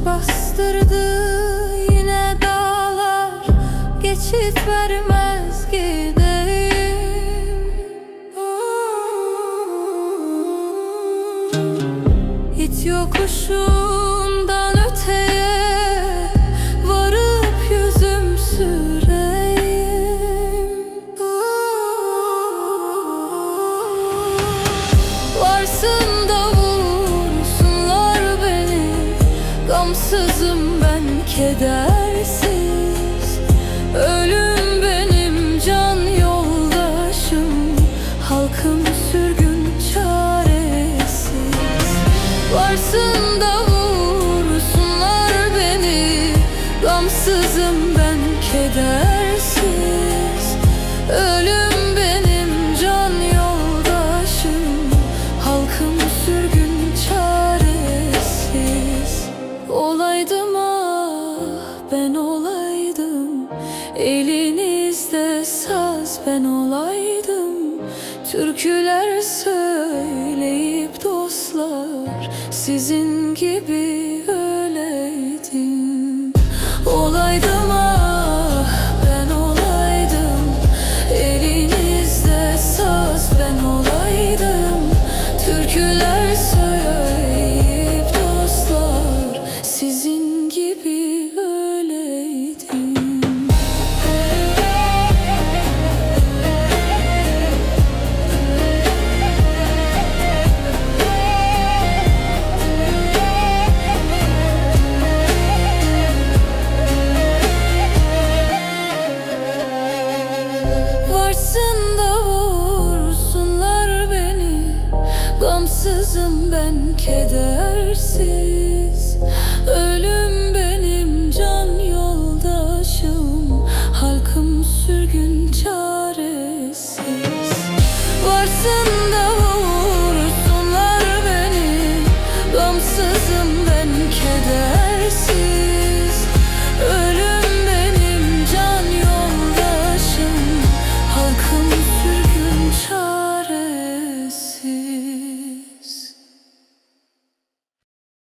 bastırdı yine dağlar, geçit vermez gideyim. Hiç yokuşundan öteye varıp yüzüm süreyim. Varsın da vursunlar beni, gamsızım ben, kedersiz. Ölüm benim can yoldaşım, halkım sürgün çaresiz. Varsın da vursunlar beni, gamsızım ben, kedersiz. Ölüm benim can yoldaşım, halkım sürgün çaresiz. Olaydım ah ben olaydım, elinizde saz ben olaydım. Türküler söyleyip dostlar, sizin gibi öyleydim. Olaydım ah ben olaydım, elinizde saz ben olaydım. Türküler söyleyip dostlar, sizin gibi öyleydim. Varsın da vursunlar beni, gamsızım ben, kedersiz. Ölüm